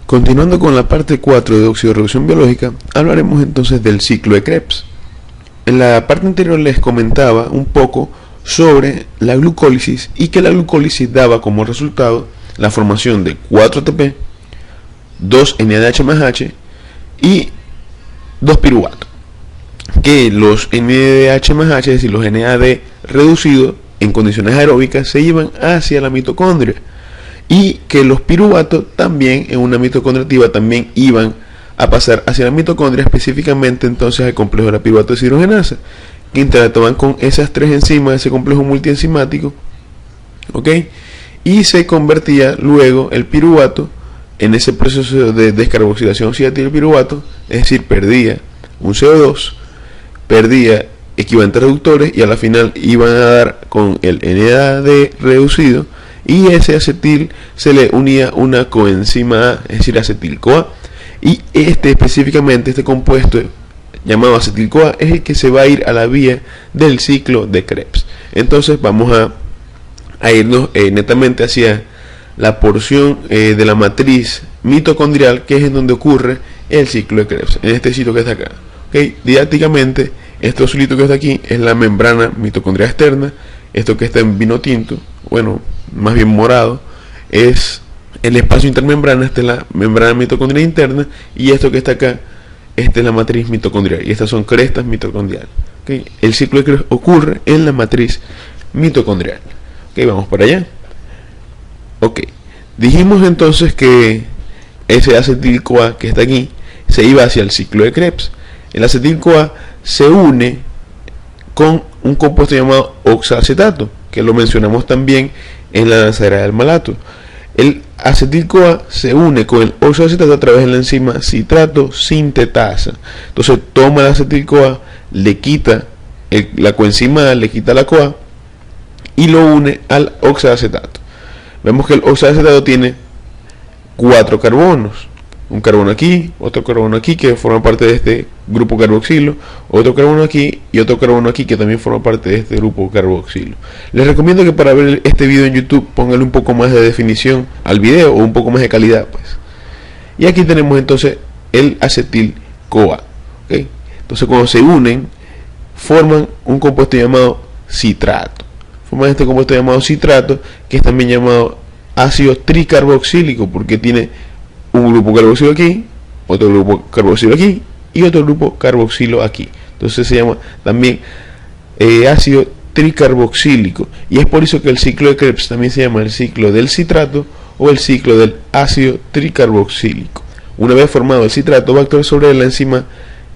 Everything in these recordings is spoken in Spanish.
Continuando con la parte 4 de oxidorreducción biológica, hablaremos entonces del ciclo de Krebs. En la parte anterior les comentaba un poco sobre la glucólisis y que la glucólisis daba como resultado la formación de 4 ATP, 2 NADH más H y 2 piruvato. Que los NADH más H, es decir, los NAD reducidos en condiciones aeróbicas, se llevan hacia la mitocondria, y que los piruvatos también en una mitocondria activa también iban a pasar hacia la mitocondria, específicamente entonces al complejo de la piruvato deshidrogenasa, que interactuaban con esas tres enzimas, ese complejo multienzimático, ¿ok? Y se convertía luego el piruvato en ese proceso de descarboxilación oxidativa del piruvato, es decir, perdía un CO2, perdía equivalentes reductores y a la final iban a dar con el NAD reducido, y ese acetil se le unía una coenzima A, es decir, acetil-CoA, y específicamente este compuesto llamado acetil-CoA es el que se va a ir a la vía del ciclo de Krebs. Entonces vamos a irnos netamente hacia la porción de la matriz mitocondrial, que es en donde ocurre el ciclo de Krebs, en este sitio que está acá. ¿Okay? Didácticamente, este azulito que está aquí es la membrana mitocondrial externa. Esto que está en vino tinto, bueno, más bien morado, es el espacio intermembrana. Esta es la membrana mitocondrial interna, y esto que está acá, esta es la matriz mitocondrial, y estas son crestas mitocondriales. ¿Okay? El ciclo de Krebs ocurre en la matriz mitocondrial. ¿Okay? Vamos para allá. Ok, dijimos entonces que ese acetil-CoA que está aquí se iba hacia el ciclo de Krebs. El acetil-CoA se une con un compuesto llamado oxalacetato, que lo mencionamos también en la lanzadera del malato. El acetil-CoA se une con el oxalacetato a través de la enzima citrato sintetasa. Entonces toma el acetil-CoA, le quita la coenzima A, le quita la CoA y lo une al oxalacetato. Vemos que el oxalacetato tiene 4 carbonos. Un carbono aquí, otro carbono aquí, que forma parte de este grupo carboxilo, otro carbono aquí y otro carbono aquí, que también forma parte de este grupo carboxilo. Les recomiendo que para ver este video en YouTube pónganle un poco más de definición al video, o un poco más de calidad, pues. Y aquí tenemos entonces el acetil-CoA. ¿Okay? Entonces cuando se unen, forman un compuesto llamado citrato. Forman este compuesto llamado citrato, que es también llamado ácido tricarboxílico, porque tiene un grupo carboxilo aquí, otro grupo carboxilo aquí y otro grupo carboxilo aquí. Entonces se llama también ácido tricarboxílico, y es por eso que el ciclo de Krebs también se llama el ciclo del citrato o el ciclo del ácido tricarboxílico. Una vez formado el citrato, va a actuar sobre la enzima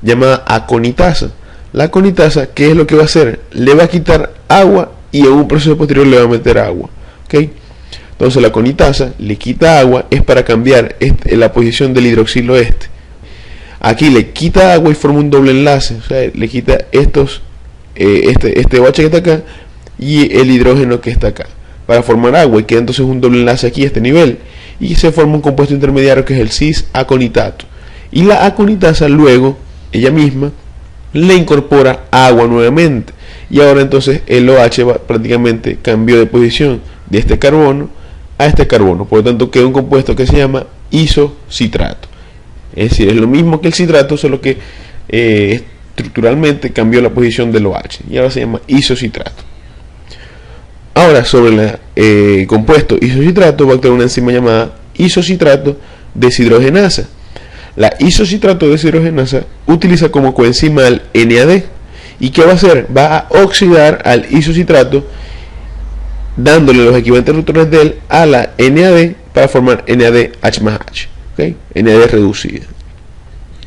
llamada aconitasa. La aconitasa, ¿qué es lo que va a hacer? Le va a quitar agua y en un proceso posterior le va a meter agua. ¿Okay? Entonces la aconitasa le quita agua, es para cambiar la posición del hidroxilo este. Aquí le quita agua y forma un doble enlace, o sea, le quita estos, este OH que está acá y el hidrógeno que está acá, para formar agua, y queda entonces un doble enlace aquí a este nivel, y se forma un compuesto intermediario que es el cis-aconitato. Y la aconitasa luego, ella misma, le incorpora agua nuevamente, y ahora entonces el OH prácticamente cambió de posición de este carbono a este carbono, por lo tanto queda un compuesto que se llama isocitrato. Es decir, es lo mismo que el citrato, solo que estructuralmente cambió la posición del OH y ahora se llama isocitrato. Ahora, sobre el compuesto isocitrato va a actuar una enzima llamada isocitrato deshidrogenasa. La isocitrato deshidrogenasa utiliza como coenzima al NAD, y ¿qué va a hacer? Va a oxidar al isocitrato, dándole los equivalentes reductores de él a la NAD para formar NADH más H, ¿okay? NAD reducida.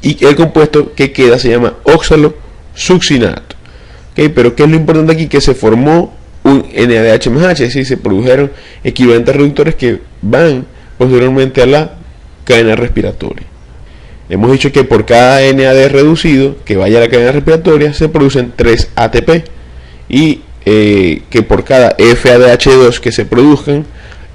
Y el compuesto que queda se llama oxalosuccinato. ¿Okay? Pero ¿qué es lo importante aquí? Que se formó un NADH más H, es decir, se produjeron equivalentes reductores que van posteriormente a la cadena respiratoria. Hemos dicho que por cada NAD reducido que vaya a la cadena respiratoria se producen 3 ATP, y que por cada FADH2 que se produzcan,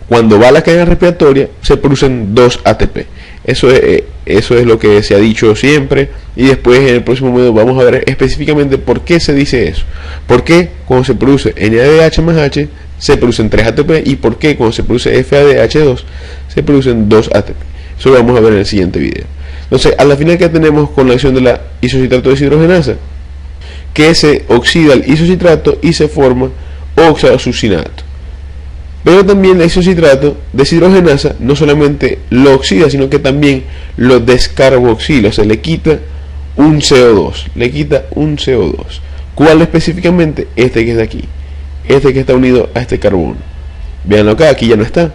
cuando va a la cadena respiratoria se producen 2 ATP. Eso es lo que se ha dicho siempre, y después en el próximo video vamos a ver específicamente por qué se dice eso. Por qué cuando se produce NADH más H se producen 3 ATP, y por qué cuando se produce FADH2 se producen 2 ATP. Eso lo vamos a ver en el siguiente video. Entonces, a la final, ¿qué tenemos con la acción de la isocitrato deshidrogenasa? Que se oxida el isocitrato y se forma oxalosuccinato. Pero también la isocitrato deshidrogenasa no solamente lo oxida, sino que también lo descarboxila, o sea, le quita un CO2, ¿Cuál específicamente? Este que está aquí, este que está unido a este carbono. Veanlo acá, aquí ya no está.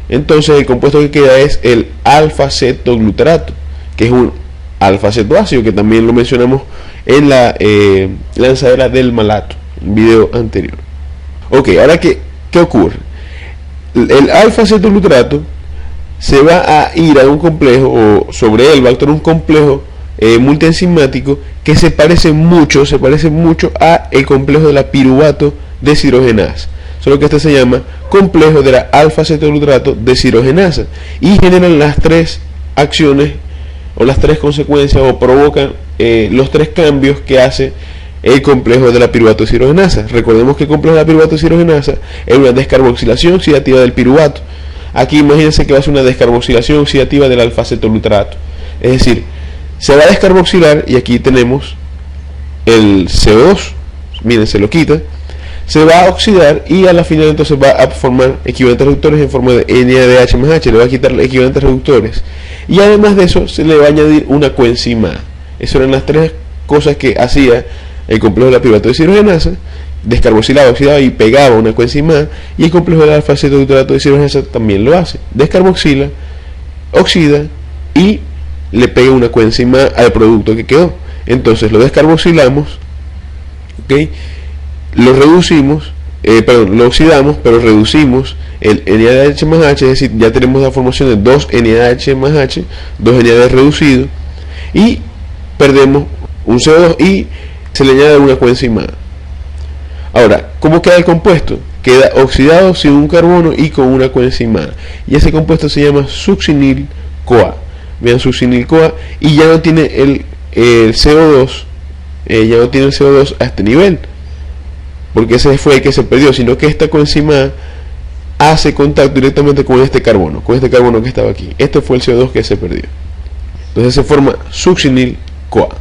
Entonces el compuesto que queda es el alfa-cetoglutarato, que es un alfa-cetoácido, que también lo mencionamos en la lanzadera del malato, un video anterior. Ok, ahora ¿qué ocurre? El alfa-cetoglutarato se va a ir a un complejo, o sobre él va a actuar un complejo multienzimático que se parece mucho a el complejo de la piruvato deshidrogenasa, solo que este se llama complejo de la alfa-cetoglutarato deshidrogenasa, y generan las tres acciones o las tres consecuencias, o provocan los tres cambios que hace el complejo de la piruvato deshidrogenasa. Recordemos que el complejo de la piruvato deshidrogenasa es una descarboxilación oxidativa del piruvato. Aquí imagínense que va a ser una descarboxilación oxidativa del alfa-cetoglutarato, es decir, se va a descarboxilar, y aquí tenemos el CO2, miren, se lo quita, se va a oxidar, y a la final entonces va a formar equivalentes reductores en forma de NADH más H, le va a quitar los equivalentes reductores, y además de eso se le va a añadir una coenzima A. Esas eran las tres cosas que hacía el complejo de la piruvato deshidrogenasa: descarboxilaba, oxidaba y pegaba una coenzima A, y el complejo de la alfa-cetoglutarato deshidrogenasa también lo hace, descarboxila, oxida y le pega una coenzima al producto que quedó. Entonces lo descarboxilamos, ¿okay? Lo reducimos, lo oxidamos, pero reducimos el NADH más H, es decir, ya tenemos la formación de 2 NADH más H, 2 NADH reducido, y perdemos un CO2 y se le añade una coenzima A. Ahora, ¿cómo queda el compuesto? Queda oxidado sin un carbono y con una coenzima A, y ese compuesto se llama succinil-CoA. Vean, succinil-CoA, y ya no tiene el CO2, ya no tiene el CO2 a este nivel, porque ese fue el que se perdió, sino que esta coenzima A hace contacto directamente con este carbono que estaba aquí. Este fue el CO2 que se perdió. Entonces se forma succinil-CoA.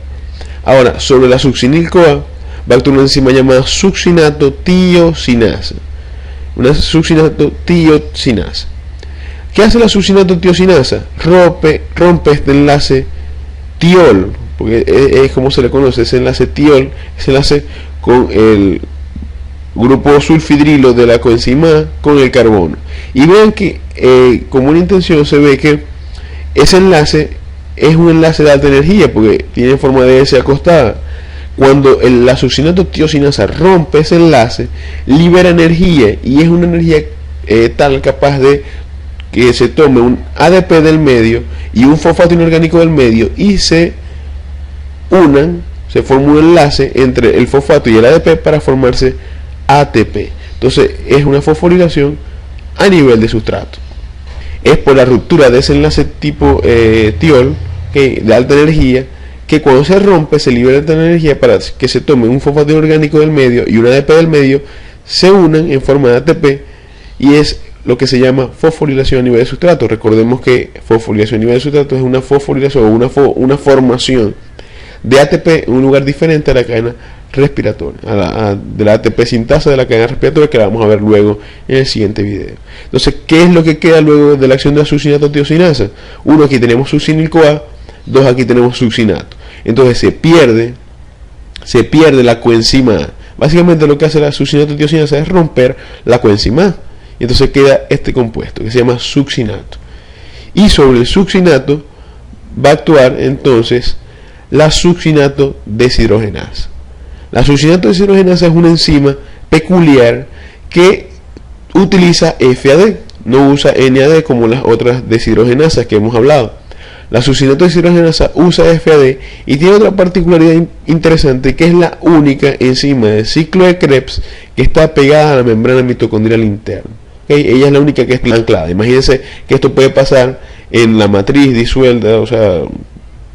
Ahora, sobre la succinil-CoA va a actuar una enzima llamada succinato-tiosinasa. Una succinato-tiosinasa. ¿Qué hace la succinato-tiosinasa? Rompe este enlace tiol, porque es como se le conoce, ese enlace tiol, ese enlace con el grupo sulfidrilo de la coenzima A con el carbono. Y vean que como una intención se ve que ese enlace es un enlace de alta energía, porque tiene forma de S acostada. Cuando la succinato-tiosinasa rompe ese enlace, libera energía, y es una energía tal capaz de que se tome un ADP del medio y un fosfato inorgánico del medio, y se unan, se forma un enlace entre el fosfato y el ADP para formarse ATP. Entonces es una fosforilación a nivel de sustrato. Es por la ruptura de ese enlace tipo tiol, de alta energía, que cuando se rompe se libera esta energía para que se tome un fosfato inorgánico del medio y un ADP del medio, se unan en forma de ATP, y es lo que se llama fosforilación a nivel de sustrato. Recordemos que fosforilación a nivel de sustrato es una fosforilación o una formación de ATP en un lugar diferente a la cadena respiratoria, de la ATP sintasa de la cadena respiratoria, que la vamos a ver luego en el siguiente video. Entonces, ¿qué es lo que queda luego de la acción de la succinato-tiosinasa? Uno, aquí tenemos succinil-CoA, dos, aquí tenemos succinato. Entonces se pierde la coenzima A. Básicamente lo que hace la succinato-tiosinasa es romper la coenzima A, y entonces queda este compuesto que se llama succinato. Y sobre el succinato va a actuar entonces la succinato deshidrogenasa. La succinato deshidrogenasa es una enzima peculiar que utiliza FAD, no usa NAD como las otras deshidrogenasas que hemos hablado. La succinato deshidrogenasa usa FAD y tiene otra particularidad interesante, que es la única enzima del ciclo de Krebs que está pegada a la membrana mitocondrial interna. Ella es la única que está anclada. Imagínense que esto puede pasar en la matriz disuelta, o sea,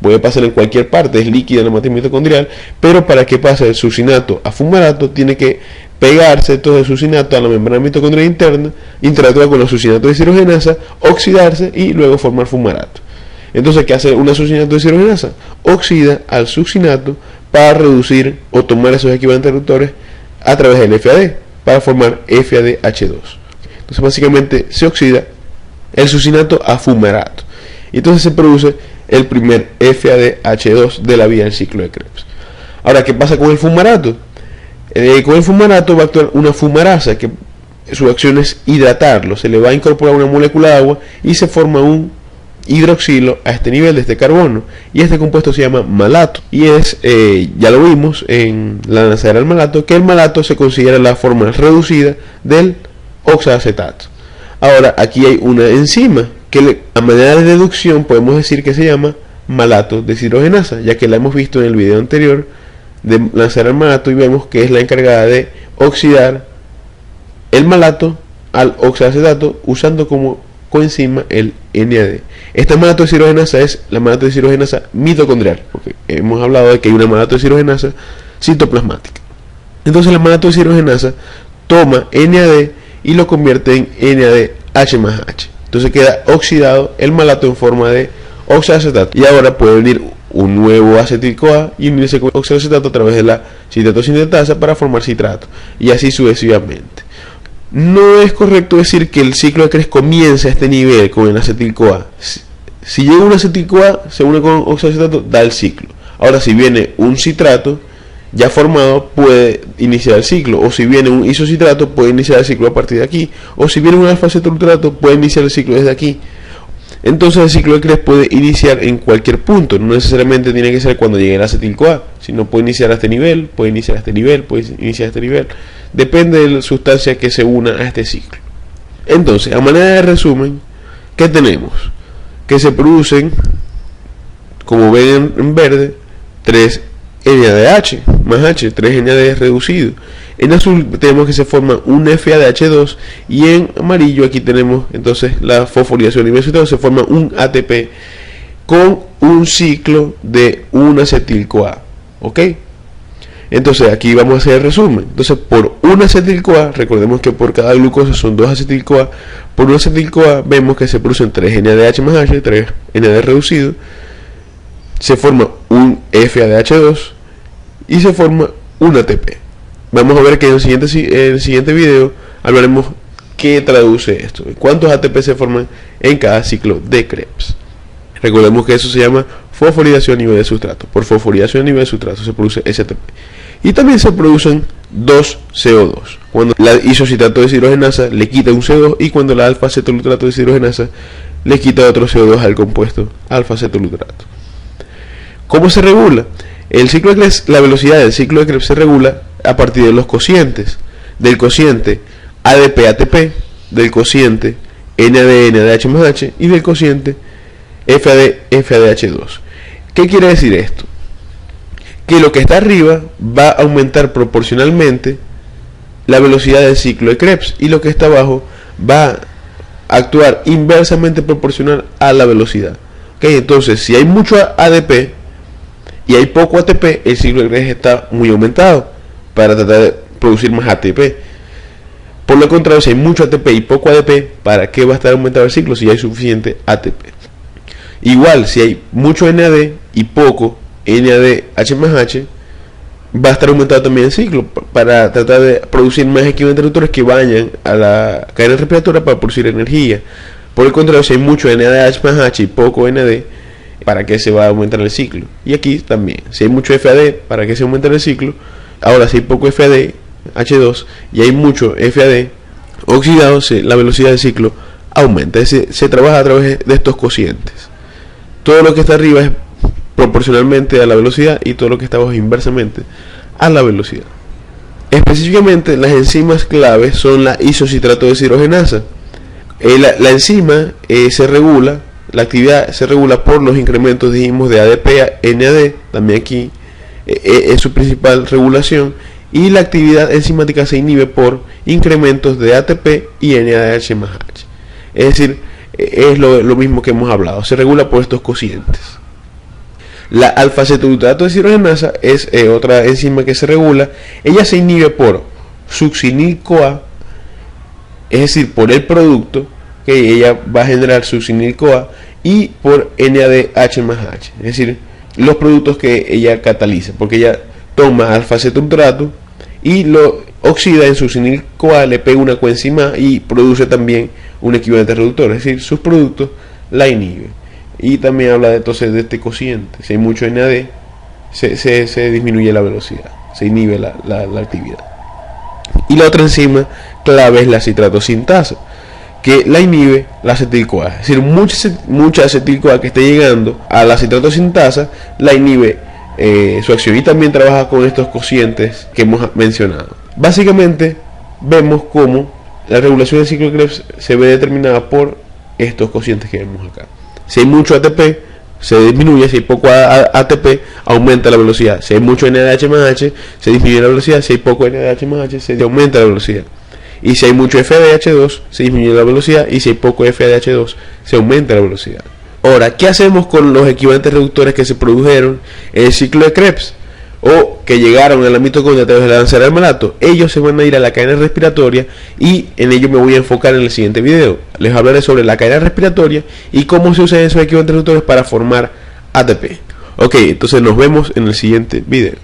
puede pasar en cualquier parte, es líquida en la matriz mitocondrial, pero para que pase del succinato a fumarato tiene que pegarse todo el succinato a la membrana mitocondrial interna, interactuar con los succinatos de deshidrogenasa, oxidarse y luego formar fumarato. Entonces, ¿qué hace una succinato de deshidrogenasa? Oxida al succinato para reducir o tomar esos equivalentes reductores a través del FAD para formar FADH2. Entonces, básicamente se oxida el succinato a fumarato. Y entonces se produce el primer FADH2 de la vía del ciclo de Krebs. Ahora, ¿qué pasa con el fumarato? Con el fumarato va a actuar una fumarasa que su acción es hidratarlo. Se le va a incorporar una molécula de agua y se forma un hidroxilo a este nivel de este carbono, y este compuesto se llama malato, y es, ya lo vimos en la nacedera del malato, que el malato se considera la forma reducida del oxalacetato. Ahora, aquí hay una enzima que a manera de deducción podemos decir que se llama malato deshidrogenasa, ya que la hemos visto en el video anterior de nacedera del malato y vemos que es la encargada de oxidar el malato al oxalacetato usando como coenzima el NAD. Esta malato deshidrogenasa es la malato deshidrogenasa mitocondrial, porque hemos hablado de que hay una malato deshidrogenasa citoplasmática. Entonces la malato deshidrogenasa toma NAD y lo convierte en NADH+H. Entonces queda oxidado el malato en forma de oxalacetato, y ahora puede venir un nuevo acetil-CoA y unirse con oxalacetato a través de la citrato-sintetasa para formar citrato, y así sucesivamente. No es correcto decir que el ciclo de Krebs comienza a este nivel con el acetil-CoA. Si llega un acetil-CoA, se une con oxalacetato, da el ciclo. Ahora, si viene un citrato ya formado, puede iniciar el ciclo. O si viene un isocitrato, puede iniciar el ciclo a partir de aquí. O si viene un alfa-acetoluterato, puede iniciar el ciclo desde aquí. Entonces el ciclo de Krebs puede iniciar en cualquier punto, no necesariamente tiene que ser cuando llegue el acetil-CoA, sino puede iniciar a este nivel, puede iniciar a este nivel, puede iniciar a este nivel, depende de la sustancia que se una a este ciclo. Entonces, a manera de resumen, ¿qué tenemos? Que se producen, como ven en verde, 3 NADH más H, 3 NAD reducido. En azul tenemos que se forma un FADH2, y en amarillo aquí tenemos entonces la fosforilación inversa, se forma un ATP con un ciclo de un acetil-CoA. ¿Ok? Entonces aquí vamos a hacer el resumen. Entonces, por un acetil-CoA, recordemos que por cada glucosa son 2 acetil-CoA, por un acetil-CoA vemos que se producen 3 NADH más H, 3 NAD reducido, se forma un FADH2 y se forma un ATP. Vamos a ver que en el siguiente video hablaremos qué traduce esto, cuántos ATP se forman en cada ciclo de Krebs. Recordemos que eso se llama fosforilación a nivel de sustrato. Por fosforilación a nivel de sustrato se produce ese ATP. Y también se producen 2 CO2. Cuando la isocitrato de deshidrogenasa le quita un CO2, y cuando la alfa-acetoluterato de deshidrogenasa le quita otro CO2 al compuesto alfa-acetoluterato. ¿Cómo se regula? El ciclo de Krebs, la velocidad del ciclo de Krebs se regula a partir de los cocientes, del cociente ADP-ATP, del cociente NAD-NADH+H y del cociente FAD-FADH2. ¿Qué quiere decir esto? Que lo que está arriba va a aumentar proporcionalmente la velocidad del ciclo de Krebs, y lo que está abajo va a actuar inversamente proporcional a la velocidad. ¿Okay? Entonces, si hay mucho ADP y hay poco ATP, el ciclo de Krebs está muy aumentado para tratar de producir más ATP. Por lo contrario, si hay mucho ATP y poco ADP, ¿para qué va a estar aumentado el ciclo si hay suficiente ATP? Igual, si hay mucho NAD y poco NADH+H, va a estar aumentado también el ciclo para tratar de producir más equivalentes reductores que vayan a la cadena respiratoria para producir energía. Por el contrario, si hay mucho NADH+H y poco NAD, ¿para qué se va a aumentar el ciclo? Y aquí también, si hay mucho FAD, ¿para qué se aumenta el ciclo? Ahora, si hay poco FADH2 y hay mucho FAD oxidado, la velocidad del ciclo aumenta. Es decir, se trabaja a través de estos cocientes. Todo lo que está arriba es proporcionalmente a la velocidad, y todo lo que está abajo inversamente a la velocidad. Específicamente, las enzimas claves son la isocitrato de deshidrogenasa. La enzima se regula, la actividad se regula por los incrementos, dijimos, de ADP a NAD, también aquí es su principal regulación, y la actividad enzimática se inhibe por incrementos de ATP y NADH+H. Es decir, es lo mismo que hemos hablado, se regula por estos cocientes. La alfa-cetoglutarato deshidrogenasa es otra enzima que se regula. Ella se inhibe por succinil-CoA, es decir, por el producto que ella va a generar succinil-CoA, y por NADH+H, es decir, los productos que ella cataliza, porque ella toma alfa-cetoglutarato y lo oxida en succinil-CoA, le pega una coenzima y produce también un equivalente reductor, es decir, sus productos la inhiben. Y también habla entonces de este cociente. Si hay mucho NAD, se disminuye la velocidad, se inhibe la actividad. Y la otra enzima clave es la citrato sintasa, que la inhibe la acetil-CoA. Es decir, mucha acetil-CoA que esté llegando a la citrato sintasa la inhibe su acción, y también trabaja con estos cocientes que hemos mencionado. Básicamente vemos cómo la regulación del ciclo de Krebs se ve determinada por estos cocientes que vemos acá. Si hay mucho ATP, se disminuye. Si hay poco ATP, aumenta la velocidad. Si hay mucho NADH+H, se disminuye la velocidad. Si hay poco NADH+H, se aumenta la velocidad. Y si hay mucho FADH2, se disminuye la velocidad. Y si hay poco FADH2, se aumenta la velocidad. Ahora, ¿qué hacemos con los equivalentes reductores que se produjeron en el ciclo de Krebs o que llegaron al mitocondria a través de la danza del malato? Ellos se van a ir a la cadena respiratoria, y en ello me voy a enfocar en el siguiente video. Les hablaré sobre la cadena respiratoria y cómo se usan esos equivalentes reductores para formar ATP. Ok, entonces nos vemos en el siguiente video.